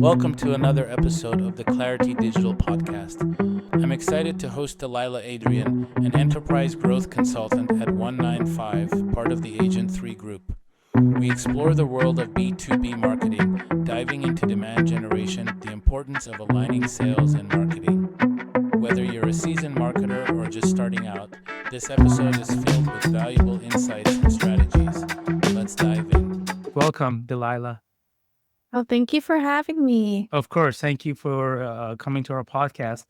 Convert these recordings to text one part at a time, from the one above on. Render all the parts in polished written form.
Welcome to another episode of the Clarity Digital Podcast. I'm excited to host Delilah Adrian, an enterprise growth consultant at 195, part of the Agent3 Group. We explore the world of B2B marketing, diving into demand generation, the importance of aligning sales and marketing. Whether you're a seasoned marketer or just starting out, this episode is filled with valuable insights and strategies. Let's dive in. Welcome, Delilah. Oh, thank you for having me. Of course. Thank you for coming to our podcast.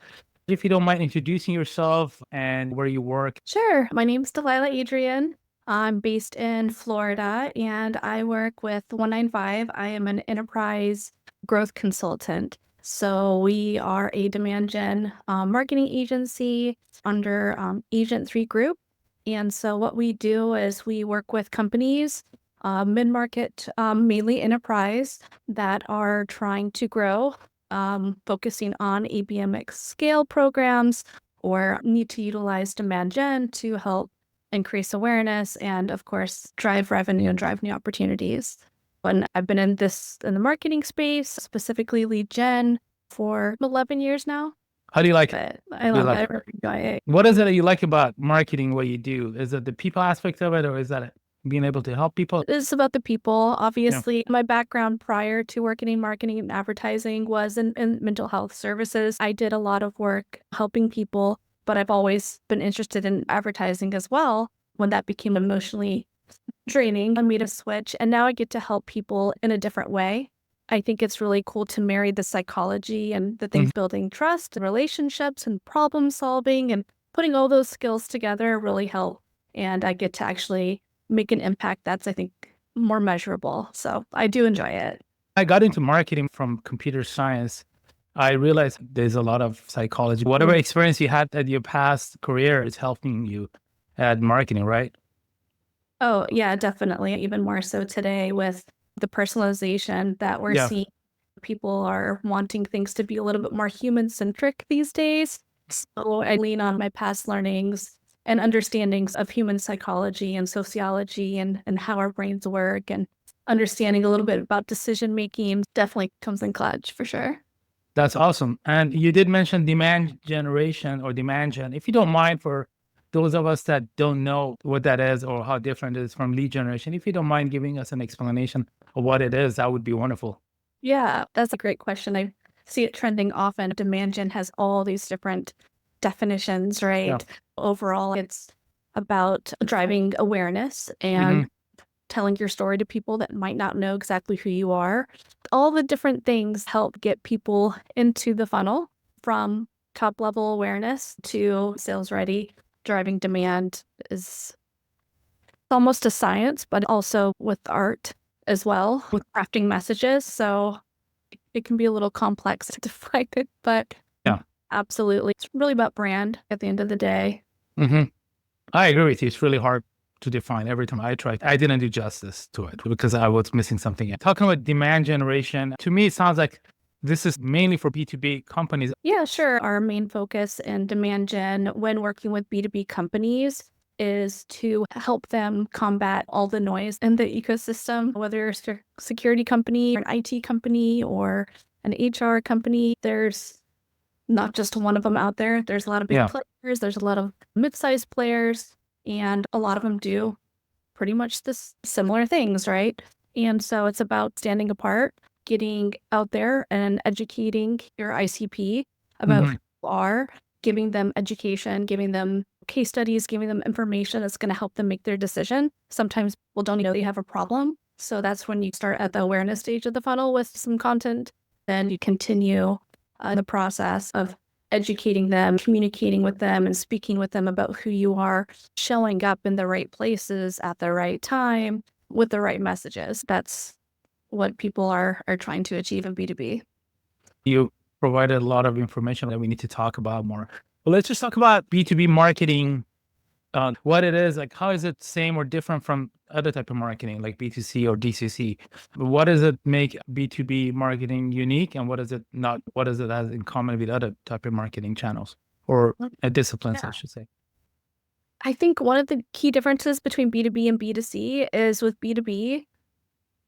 If you don't mind introducing yourself and where you work. Sure. My name's Delilah Adrian. I'm based in Florida and I work with 195. I am an enterprise growth consultant. So we are a demand gen marketing agency under Agent3 Group. And so what we do is we work with companies, mid-market, mainly enterprise, that are trying to grow, focusing on ABMX scale programs or need to utilize demand gen to help increase awareness and, of course, drive revenue and drive new opportunities. And I've been in the marketing space, specifically lead gen, for 11 years now. How do you like it? But I love it. I really enjoy it. What is it that you like about marketing, what you do? Is it the people aspect of it, or is that being able to help people? It's about the people. Obviously, my background prior to working in marketing and advertising was in mental health services. I did a lot of work helping people, but I've always been interested in advertising as well. When that became emotionally draining, I made a switch, and now I get to help people in a different way. I think it's really cool to marry the psychology and the things building trust and relationships and problem solving and putting all those skills together really help. And I get to actually make an impact that's, I think, more measurable. So I do enjoy it. I got into marketing from computer science. I realized there's a lot of psychology. Whatever experience you had at your past career is helping you at marketing, right? Oh, yeah, definitely. Even more so today with the personalization that we're seeing. People are wanting things to be a little bit more human-centric these days. So I lean on my past learnings and understandings of human psychology and sociology and how our brains work, and understanding a little bit about decision making definitely comes in clutch for sure. That's awesome. And you did mention demand generation or demand gen. If you don't mind, for those of us that don't know what that is or how different it is from lead generation, if you don't mind giving us an explanation of what it is, that would be wonderful. Yeah, that's a great question. I see it trending often. Demand gen has all these different definitions, right? Yeah. Overall, it's about driving awareness and telling your story to people that might not know exactly who you are. All the different things help get people into the funnel, from top level awareness to sales ready. Driving demand is almost a science, but also with art as well, with crafting messages. So it can be a little complex to define it, but absolutely. It's really about brand at the end of the day. I agree with you. It's really hard to define. Every time I tried, I didn't do justice to it because I was missing something. Talking about demand generation, to me, it sounds like this is mainly for B2B companies. Yeah, sure. Our main focus in demand gen when working with B2B companies is to help them combat all the noise in the ecosystem, whether it's a security company, or an IT company, or an HR company. There's not just one of them out there. There's a lot of big players. There's a lot of mid-sized players, and a lot of them do pretty much this similar things, right? And so it's about standing apart, getting out there and educating your ICP about who you are, giving them education, giving them case studies, giving them information that's going to help them make their decision. Sometimes people don't know they have a problem. So that's when you start at the awareness stage of the funnel with some content. Then you continue the process of educating them, communicating with them, and speaking with them about who you are, showing up in the right places at the right time with the right messages. That's what people are trying to achieve in B2B. You provided a lot of information that we need to talk about more. Well, let's just talk about B2B marketing, what it is, like how is it same or different from other type of marketing like B2C or DCC? What does it make B2B marketing unique, and what does it not? What does it have in common with other type of marketing channels or disciplines, I should say? I think one of the key differences between B2B and B2C is with B2B,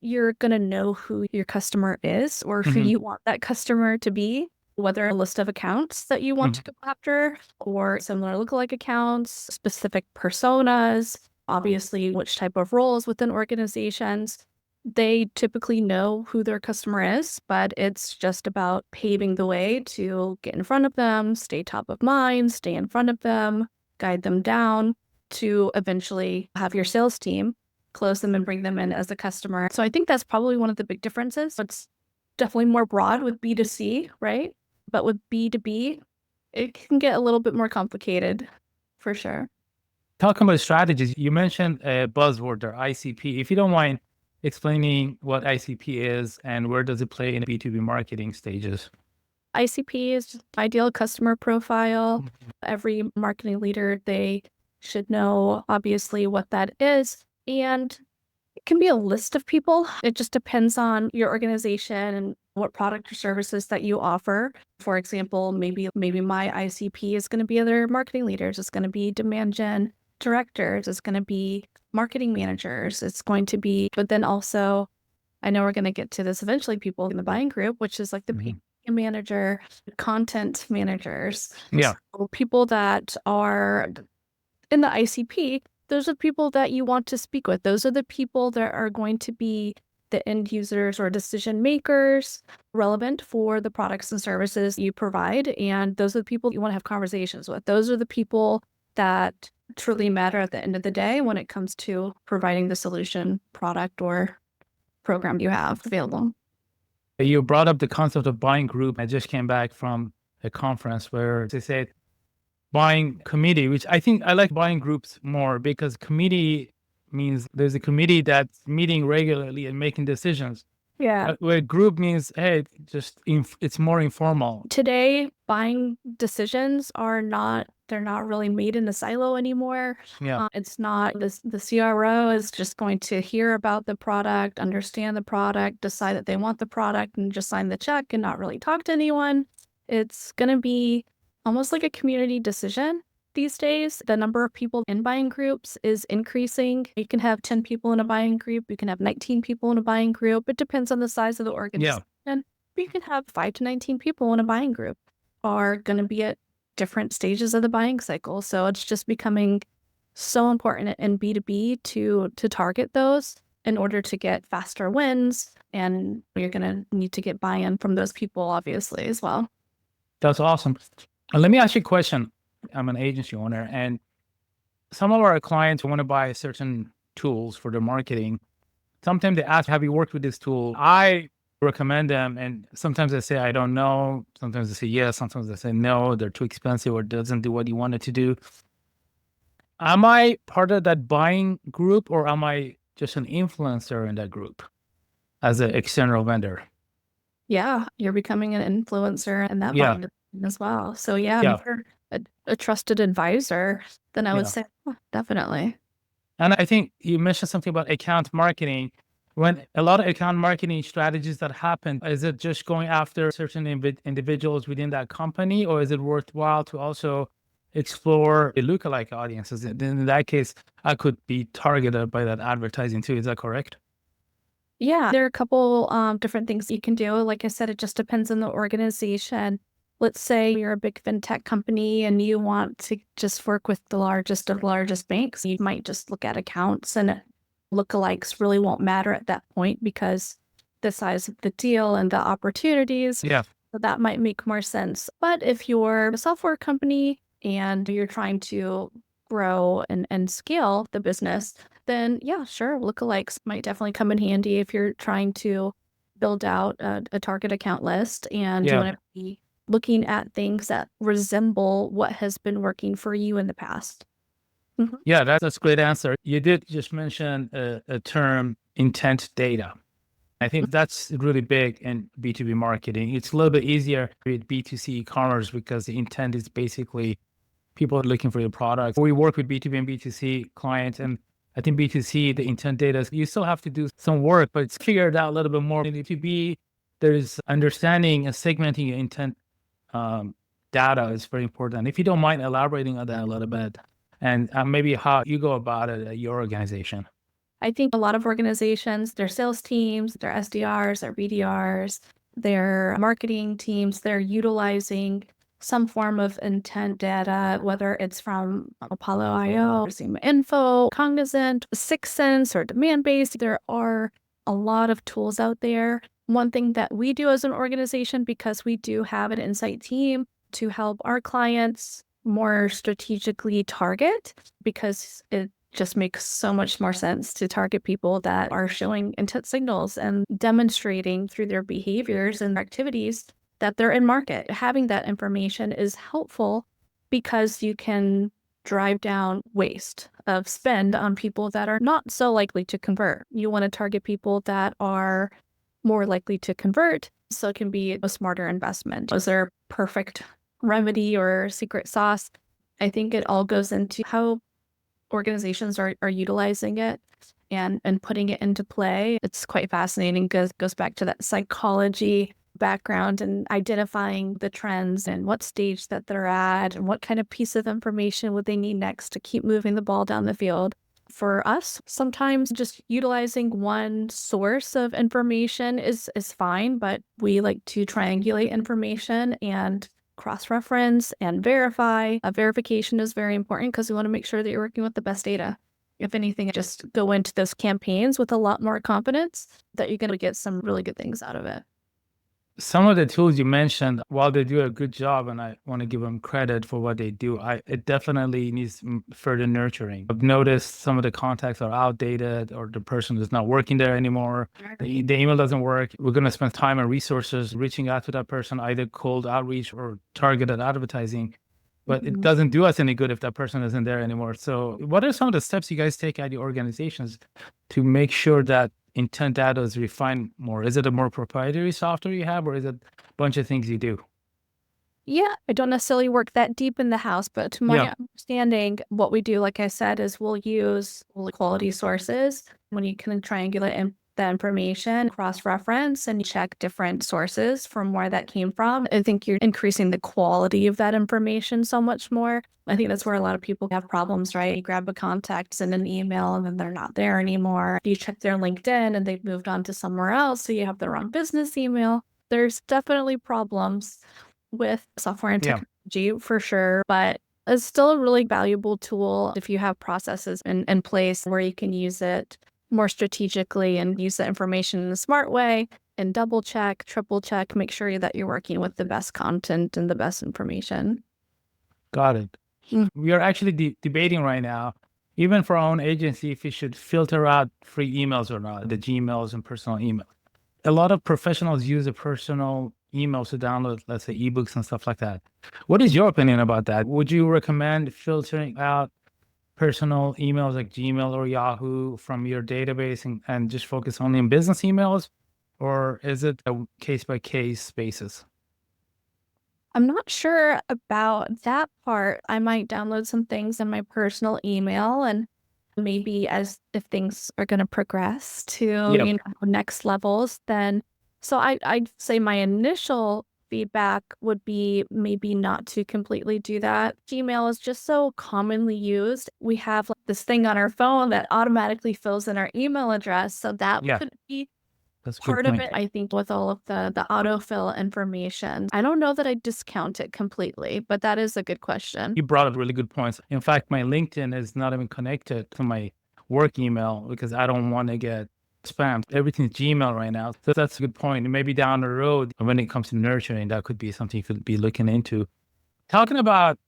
you're going to know who your customer is or who you want that customer to be, whether a list of accounts that you want to go after or similar lookalike accounts, specific personas, obviously which type of roles within organizations. They typically know who their customer is, but it's just about paving the way to get in front of them, stay top of mind, stay in front of them, guide them down to eventually have your sales team close them and bring them in as a customer. So I think that's probably one of the big differences. It's definitely more broad with B2C, right? But with B2B, it can get a little bit more complicated for sure. Talking about strategies, you mentioned a buzzword there, ICP. If you don't mind explaining what ICP is and where does it play in B2B marketing stages? ICP is just ideal customer profile. Every marketing leader, they should know obviously what that is. And it can be a list of people. It just depends on your organization and what product or services that you offer. For example, maybe my ICP is going to be other marketing leaders. It's going to be demand gen directors. It's going to be marketing managers. It's going to be, but then also, I know we're going to get to this eventually, people in the buying group, which is like the PR manager, content managers. Yeah. So people that are in the ICP, those are people that you want to speak with. Those are the people that are going to be the end users or decision makers relevant for the products and services you provide. And those are the people you want to have conversations with. Those are the people that truly matter at the end of the day when it comes to providing the solution, product, or program you have available. You brought up the concept of buying group. I just came back from a conference where they said buying committee, which I think I like buying groups more because committee means there's a committee that's meeting regularly and making decisions. Yeah. Where group means, hey, it's more informal. Today, buying decisions they're not really made in a silo anymore. Yeah. It's not, the CRO is just going to hear about the product, understand the product, decide that they want the product and just sign the check and not really talk to anyone. It's going to be almost like a community decision. These days, the number of people in buying groups is increasing. You can have 10 people in a buying group. You can have 19 people in a buying group. It depends on the size of the organization. Yeah. You can have 5 to 19 people in a buying group are going to be at different stages of the buying cycle. So it's just becoming so important in B2B to target those in order to get faster wins. And you're going to need to get buy-in from those people, obviously, as well. That's awesome. Let me ask you a question. I'm an agency owner, and some of our clients want to buy certain tools for their marketing. Sometimes they ask, have you worked with this tool? I recommend them, and sometimes they say, I don't know. Sometimes they say yes. Sometimes they say no, they're too expensive or doesn't do what you want it to do. Am I part of that buying group, or am I just an influencer in that group as an external vendor? Yeah, you're becoming an influencer in that buying as well. So if you're a trusted advisor, then I would say definitely. And I think you mentioned something about account marketing. When a lot of account marketing strategies that happen, is it just going after certain individuals within that company, or is it worthwhile to also explore the lookalike audiences? In that case, I could be targeted by that advertising too. Is that correct? Yeah, there are a couple different things you can do. Like I said, it just depends on the organization. Let's say you're a big fintech company and you want to just work with the largest of largest banks. You might just look at accounts, and lookalikes really won't matter at that point because the size of the deal and the opportunities. Yeah. So that might make more sense. But if you're a software company and you're trying to grow and scale the business, then yeah, sure, lookalikes might definitely come in handy if you're trying to build out a target account list and you want to be looking at things that resemble what has been working for you in the past. Yeah, that's a great answer. You did just mention a term, intent data. I think that's really big in B2B marketing. It's a little bit easier with B2C e-commerce because the intent is basically people are looking for your product. We work with B2B and B2C clients, and I think B2C, the intent data, you still have to do some work, but it's figured out a little bit more. In B2B, there's understanding and segmenting your intent data is very important. If you don't mind elaborating on that a little bit, and maybe how you go about it at your organization. I think a lot of organizations, their sales teams, their SDRs, their BDRs, their marketing teams, they're utilizing some form of intent data, whether it's from Apollo IO, Zoom Info, Cognizant, Sixth Sense, or Demand Based. There are a lot of tools out there. One thing that we do as an organization, because we do have an insight team to help our clients more strategically target, because it just makes so much more sense to target people that are showing intent signals and demonstrating through their behaviors and activities that they're in market. Having that information is helpful because you can drive down waste of spend on people that are not so likely to convert. You want to target people that are more likely to convert, so it can be a smarter investment. Is there a perfect remedy or secret sauce? I think it all goes into how organizations are utilizing it and putting it into play. It's quite fascinating because it goes back to that psychology background and identifying the trends and what stage that they're at and what kind of piece of information would they need next to keep moving the ball down the field. For us, sometimes just utilizing one source of information is fine, but we like to triangulate information and cross-reference and verify. Verification is very important because we want to make sure that you're working with the best data. If anything, just go into those campaigns with a lot more confidence that you're going to get some really good things out of it. Some of the tools you mentioned, while they do a good job, and I want to give them credit for what they do, it definitely needs further nurturing. I've noticed some of the contacts are outdated, or the person is not working there anymore. The email doesn't work. We're going to spend time and resources reaching out to that person, either cold outreach or targeted advertising. But it doesn't do us any good if that person isn't there anymore. So what are some of the steps you guys take at your organizations to make sure that intent data is refined more? Is it a more proprietary software you have, or is it a bunch of things you do? Yeah, I don't necessarily work that deep in the house, but to my understanding, what we do, like I said, is we'll use quality sources when you can triangulate the information, cross-reference, and check different sources from where that came from. I think you're increasing the quality of that information so much more. I think that's where a lot of people have problems, right? You grab a contact, send an email, and then they're not there anymore. You check their LinkedIn and they've moved on to somewhere else, so you have the wrong business email. There's definitely problems with software and technology for sure, but it's still a really valuable tool if you have processes in place where you can use it more strategically and use the information in a smart way and double check, triple check, make sure that you're working with the best content and the best information. Got it. We are actually debating right now, even for our own agency, if we should filter out free emails or not, the Gmails and personal email. A lot of professionals use the personal emails to download, let's say, ebooks and stuff like that. What is your opinion about that? Would you recommend filtering out personal emails like Gmail or Yahoo from your database and just focus only on business emails? Or is it a case-by-case basis? I'm not sure about that part. I might download some things in my personal email and maybe as if things are going to progress to next levels, then so I'd say my initial feedback would be maybe not to completely do that. Gmail is just so commonly used. We have this thing on our phone that automatically fills in our email address, so that could be That's part of it. I think with all of the autofill information, I don't know that I discount it completely, but that is a good question. You brought up really good points. In fact, my LinkedIn is not even connected to my work email because I don't want to get spammed. Everything's Gmail right now. So that's a good point. And maybe down the road, when it comes to nurturing, that could be something you could be looking into. Talking about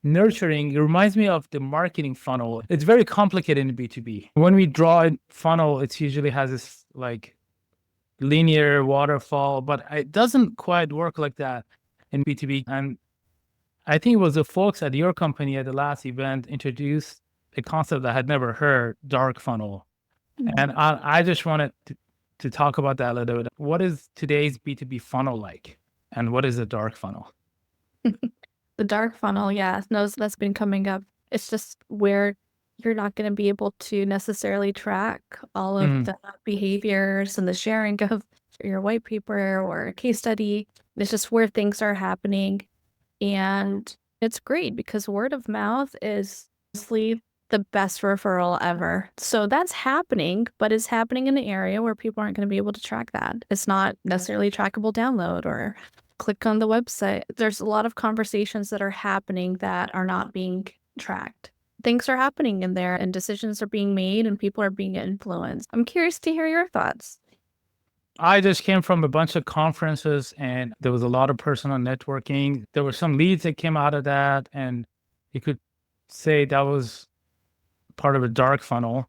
nurturing, it reminds me of the marketing funnel. It's very complicated in B2B. When we draw a funnel, it usually has this like linear waterfall, but it doesn't quite work like that in B2B. And I think it was the folks at your company at the last event introduced a concept I had never heard, dark funnel. And I just wanted to talk about that a little bit. What is today's B2B funnel like? And what is a dark funnel? The dark funnel, yeah, no, that's been coming up. It's just where you're not going to be able to necessarily track all of the behaviors and the sharing of your white paper or case study. It's just where things are happening. And it's great because word of mouth is mostly the best referral ever. So that's happening, but it's happening in an area where people aren't going to be able to track that. It's not necessarily trackable download or click on the website. There's a lot of conversations that are happening that are not being tracked. Things are happening in there and decisions are being made and people are being influenced. I'm curious to hear your thoughts. I just came from a bunch of conferences and there was a lot of personal networking. There were some leads that came out of that, and you could say that was part of a dark funnel.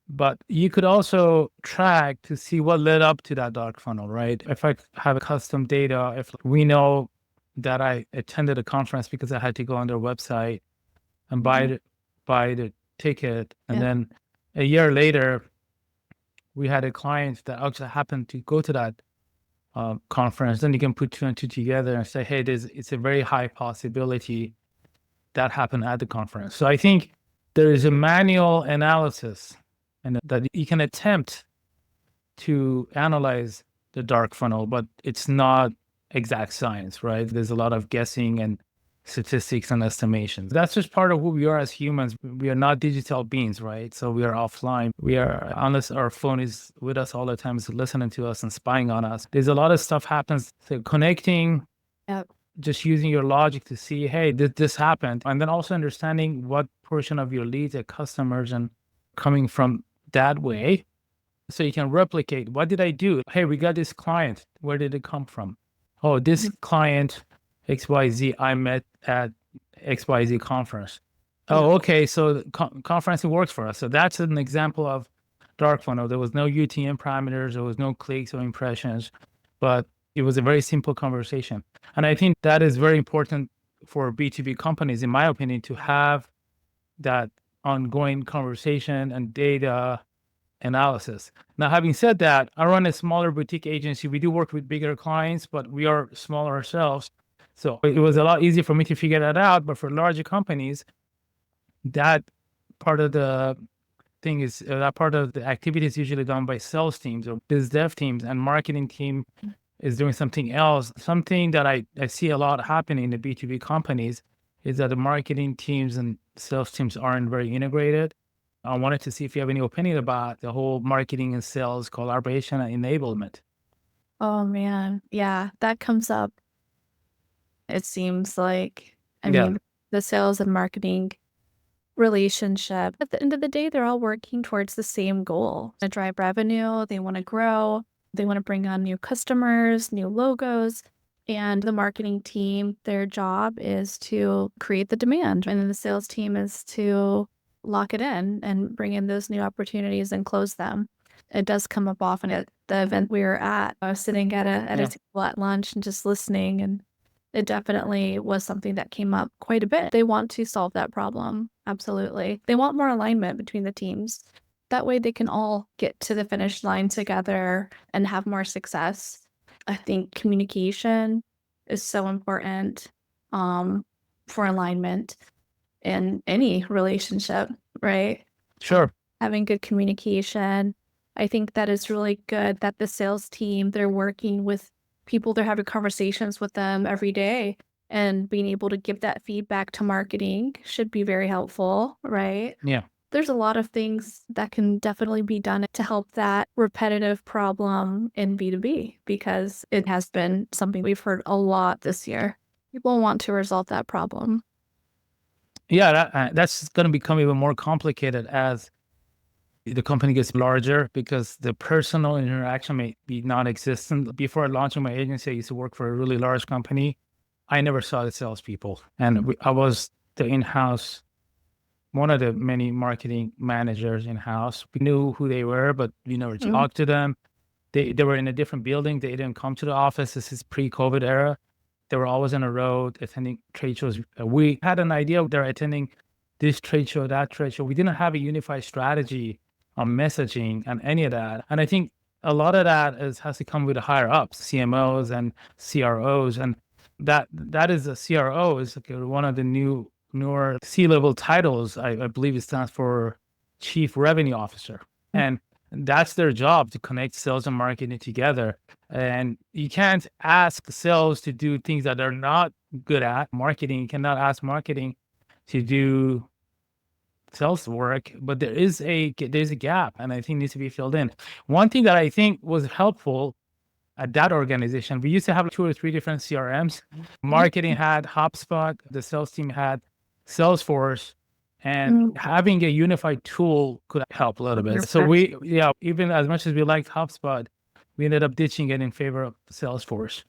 But you could also track to see what led up to that dark funnel, right? If I have a custom data, if we know that I attended a conference because I had to go on their website and buy the ticket, and Yeah. then a year later, we had a client that actually happened to go to that conference. Then you can put two and two together and say, hey, it's a very high possibility that happened at the conference. So I think there is a manual analysis and that you can attempt to analyze the dark funnel, but it's not exact science, right? There's a lot of guessing and statistics and estimations. That's just part of who we are as humans. We are not digital beings, right? So we are offline. We are, unless our phone is with us all the time, is listening to us and spying on us. There's a lot of stuff happens. So connecting, just using your logic to see, hey, did this happen? And then also understanding what portion of your leads are customers and coming from that way. So you can replicate, what did I do? Hey, we got this client. Where did it come from? Oh, this client XYZ I met at XYZ conference. Oh, okay. So the conferencing works for us. So that's an example of dark funnel. There was no UTM parameters. There was no clicks or impressions, but it was a very simple conversation. And I think that is very important for B2B companies, in my opinion, to have that ongoing conversation and data analysis. Now, having said that, I run a smaller boutique agency. We do work with bigger clients, but we are smaller ourselves. So it was a lot easier for me to figure that out. But for larger companies, that part of the thing is that part of the activity is usually done by sales teams or biz dev teams, and marketing team is doing something else. Something that I see a lot happening in the B2B companies is that the marketing teams and sales teams aren't very integrated. I wanted to see if you have any opinion about the whole marketing and sales collaboration and enablement. Oh man, yeah, that comes up. It seems like, I Yeah. mean, the sales and marketing relationship, at the end of the day, they're all working towards the same goal to drive revenue. They want to grow, they want to bring on new customers, new logos. And the marketing team, their job is to create the demand. And then the sales team is to lock it in and bring in those new opportunities and close them. It does come up often at the event we were at. I was sitting at a table at lunch and just listening, and it definitely was something that came up quite a bit. They want to solve that problem. Absolutely. They want more alignment between the teams. That way they can all get to the finish line together and have more success. I think communication is so important for alignment in any relationship, right? Sure. Having good communication. I think that is really good that the sales team, they're working with people, they're having conversations with them every day, and being able to give that feedback to marketing should be very helpful, right? Yeah. There's a lot of things that can definitely be done to help that repetitive problem in B2B, because it has been something we've heard a lot this year. People want to resolve that problem. Yeah, that's going to become even more complicated as the company gets larger, because the personal interaction may be non-existent. Before launching my agency, I used to work for a really large company. I never saw the salespeople, and I was the in-house, one of the many marketing managers in-house. We knew who they were, but we never talked to them. They were in a different building. They didn't come to the office. This is pre-COVID era. They were always on the road attending trade shows. We had an idea they're attending this trade show, that trade show. We didn't have a unified strategy on messaging and any of that. And I think a lot of that has to come with the higher ups, CMOs and CROs. And that is a CRO is like one of the newer C-level titles. I believe it stands for Chief Revenue Officer. And that's their job, to connect sales and marketing together. And you can't ask sales to do things that they're not good at. Marketing, you cannot ask marketing to do sales work, but there's a gap, and I think needs to be filled in. One thing that I think was helpful at that organization, we used to have 2 or 3 different CRMs. Marketing had HubSpot, the sales team had Salesforce, and having a unified tool could help a little bit. So even as much as we liked HubSpot, we ended up ditching it in favor of Salesforce.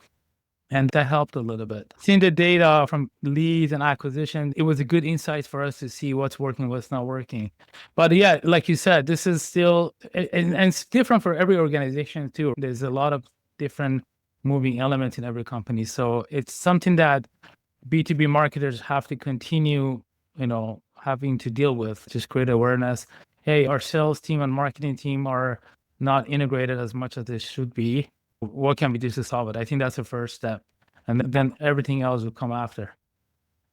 And that helped a little bit. Seeing the data from leads and acquisition, it was a good insight for us to see what's working, what's not working. But yeah, like you said, this is still, and it's different for every organization too. There's a lot of different moving elements in every company. So it's something that B2B marketers have to continue, having to deal with, just create awareness. Hey, our sales team and marketing team are not integrated as much as they should be. What can we do to solve it? I think that's the first step. And then everything else will come after.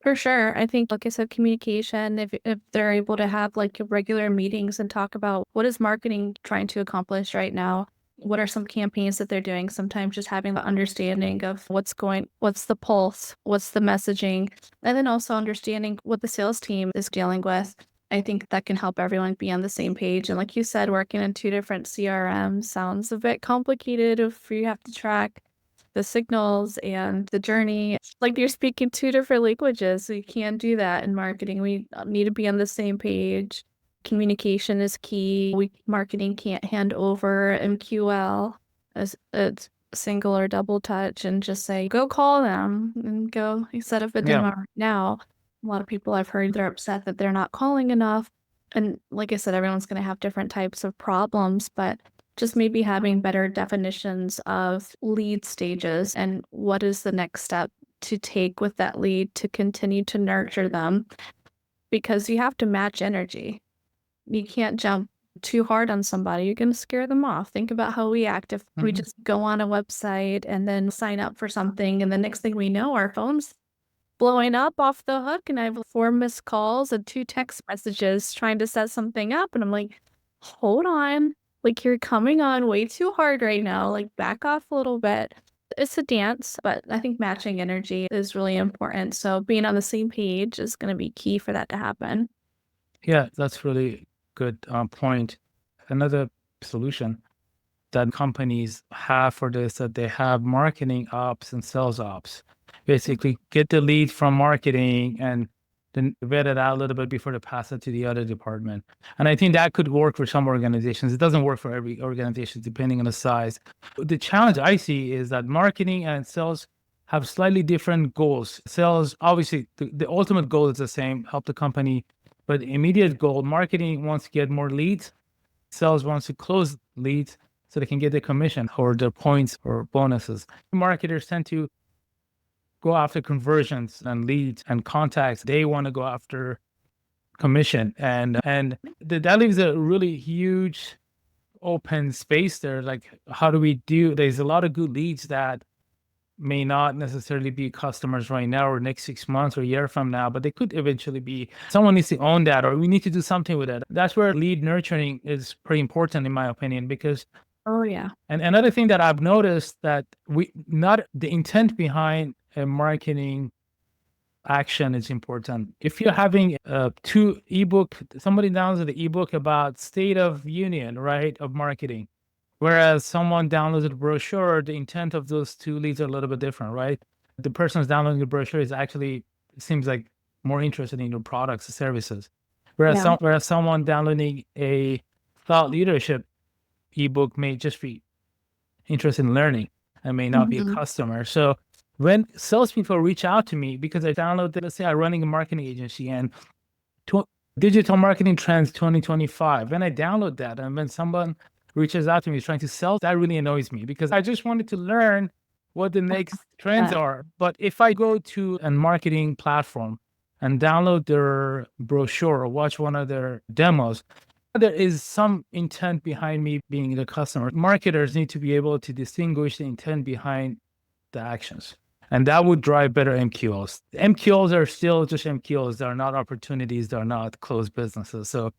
For sure. I think, like I said, communication, if they're able to have like regular meetings and talk about what is marketing trying to accomplish right now, what are some campaigns that they're doing, sometimes just having the understanding of what's the pulse, what's the messaging, and then also understanding what the sales team is dealing with. I think that can help everyone be on the same page. And like you said, working in 2 different CRMs sounds a bit complicated if you have to track the signals and the journey. Like you're speaking 2 different languages, so you can't do that in marketing. We need to be on the same page. Communication is key. Marketing can't hand over MQL as a single or double touch and just say, go call them and go set up a demo right now. A lot of people I've heard, they're upset that they're not calling enough. And like I said, everyone's going to have different types of problems, but just maybe having better definitions of lead stages and what is the next step to take with that lead to continue to nurture them, because you have to match energy. You can't jump too hard on somebody. You're going to scare them off. Think about how we act if we just go on a website and then sign up for something, and the next thing we know, our phone's blowing up off the hook, and I have 4 missed calls and 2 text messages trying to set something up, and I'm like, hold on, like you're coming on way too hard right now, like back off a little bit. It's a dance, but I think matching energy is really important. So being on the same page is going to be key for that to happen. Yeah, that's really good point. Another solution that companies have for this, that they have marketing ops and sales ops. Basically get the lead from marketing and then vet it out a little bit before they pass it to the other department. And I think that could work for some organizations. It doesn't work for every organization, depending on the size. The challenge I see is that marketing and sales have slightly different goals. Sales, obviously, the ultimate goal is the same, help the company. But the immediate goal, marketing wants to get more leads. Sales wants to close leads so they can get their commission or their points or bonuses. Marketers tend to go after conversions and leads and contacts. They want to go after commission. And that leaves a really huge open space there. Like, how do we do? There's a lot of good leads that may not necessarily be customers right now or next 6 months or a year from now, but they could eventually be. Someone needs to own that, or we need to do something with it. That's where lead nurturing is pretty important, in my opinion, because and another thing that I've noticed, that not the intent behind a marketing action is important. If you're having somebody downloads the ebook about state of union, right, of marketing, whereas someone downloads a brochure, the intent of those 2 leads are a little bit different, right? The person who's downloading the brochure seems like more interested in your products or services. Whereas someone downloading a thought leadership ebook may just be interested in learning and may not be a customer. So when salespeople reach out to me because I downloaded, let's say I'm running a marketing agency and digital marketing trends 2025, when I download that and when someone reaches out to me trying to sell, that really annoys me because I just wanted to learn what the next trends are. But if I go to a marketing platform and download their brochure or watch one of their demos, there is some intent behind me being the customer. Marketers need to be able to distinguish the intent behind the actions. And that would drive better MQLs. MQLs are still just MQLs. They're not opportunities. They're not closed businesses. So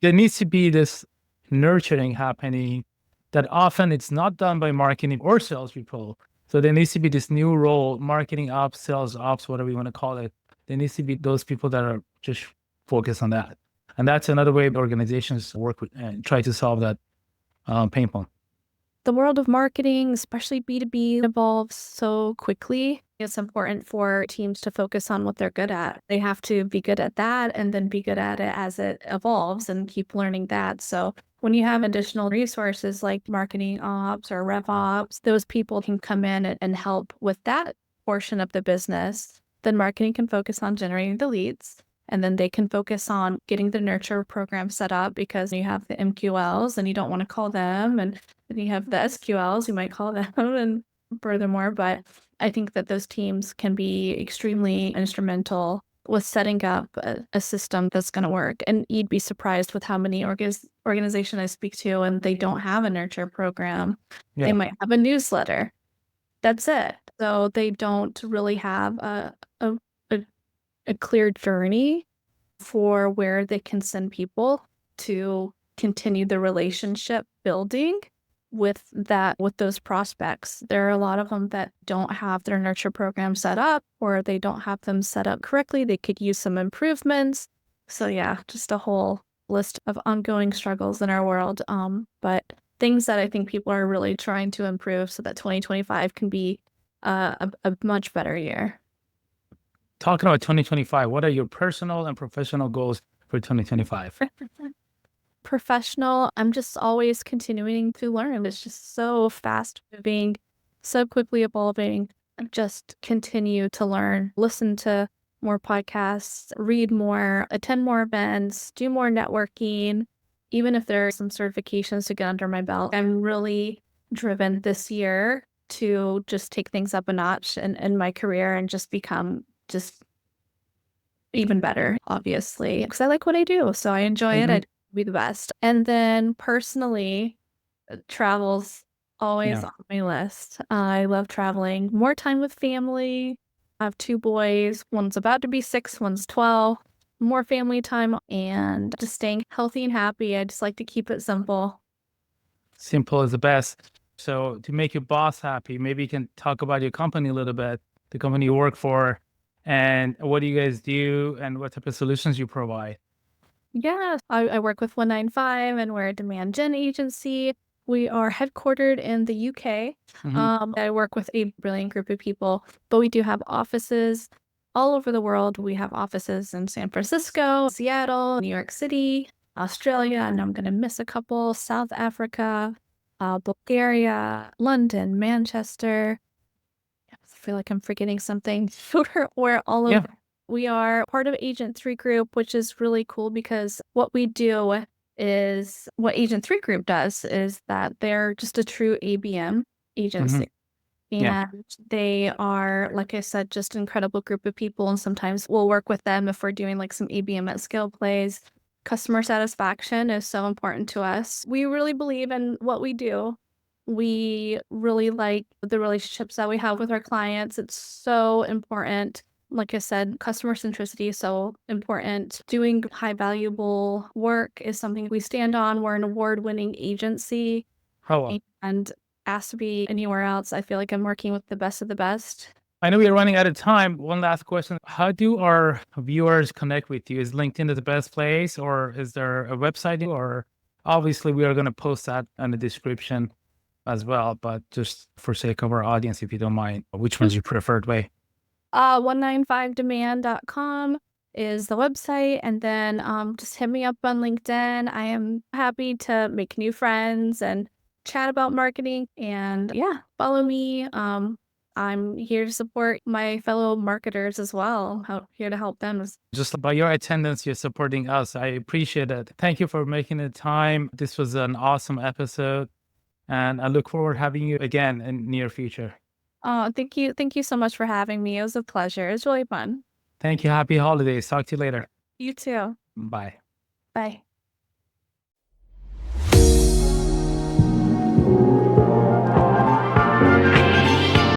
there needs to be this nurturing happening that often it's not done by marketing or sales people. So there needs to be this new role, marketing ops, sales ops, whatever you want to call it. There needs to be those people that are just focused on that. And that's another way organizations work with and try to solve that pain point. The world of marketing, especially B2B, evolves so quickly. It's important for teams to focus on what they're good at. They have to be good at that and then be good at it as it evolves and keep learning that. So when you have additional resources like marketing ops or rev ops, those people can come in and help with that portion of the business. Then marketing can focus on generating the leads. And then they can focus on getting the nurture program set up, because you have the MQLs and you don't want to call them. And then you have the SQLs, you might call them, and furthermore. But I think that those teams can be extremely instrumental with setting up a system that's going to work. And you'd be surprised with how many organizations I speak to, and they don't have a nurture program. Yeah. They might have a newsletter. That's it. So they don't really have a clear journey for where they can send people to continue the relationship building with those prospects. There are a lot of them that don't have their nurture program set up, or they don't have them set up correctly. They could use some improvements. So yeah, just a whole list of ongoing struggles in our world. But things that I think people are really trying to improve so that 2025 can be a much better year. Talking about 2025, what are your personal and professional goals for 2025? Professional, I'm just always continuing to learn. It's just so fast moving, so quickly evolving. Just continue to learn, listen to more podcasts, read more, attend more events, do more networking. Even if there are some certifications to get under my belt, I'm really driven this year to just take things up a notch in my career and just become just even better, obviously, because I like what I do. So I enjoy it. I'd be the best. And then personally, travel's always on my list. I love traveling. More time with family. I have 2 boys. One's about to be 6, one's 12. More family time and just staying healthy and happy. I just like to keep it simple. Simple is the best. So to make your boss happy, maybe you can talk about your company a little bit, the company you work for, and what do you guys do and what type of solutions you provide? Yeah, I work with 195 and we're a demand gen agency. We are headquartered in the UK. I work with a brilliant group of people, but we do have offices all over the world. We have offices in San Francisco, Seattle, New York City, Australia, and I'm going to miss a couple, South Africa, Bulgaria, London, Manchester. I feel like I'm forgetting something. We're all over. We are part of Agent3 Group, which is really cool because what we do is what Agent3 Group does is that they're just a true ABM agency. And they are, like I said, just an incredible group of people. And sometimes we'll work with them if we're doing like some ABM at scale plays. Customer satisfaction is so important to us. We really believe in what we do. We really like the relationships that we have with our clients. It's so important. Like I said, customer centricity is so important. Doing high valuable work is something we stand on. We're an award-winning agency. And asked to be anywhere else. I feel like I'm working with the best of the best. I know we are running out of time. One last question. How do our viewers connect with you? Is LinkedIn the best place, or is there a website? Or obviously we are going to post that in the description as well, but just for sake of our audience, if you don't mind, which one's your preferred way? 195demand.com is the website. And then just hit me up on LinkedIn. I am happy to make new friends and chat about marketing. And yeah, follow me. I'm here to support my fellow marketers as well. Here to help them. Just by your attendance, you're supporting us. I appreciate it. Thank you for making the time. This was an awesome episode. And I look forward to having you again in near future. Oh, thank you. Thank you so much for having me. It was a pleasure. It was really fun. Thank you. Happy holidays. Talk to you later. You too. Bye. Bye.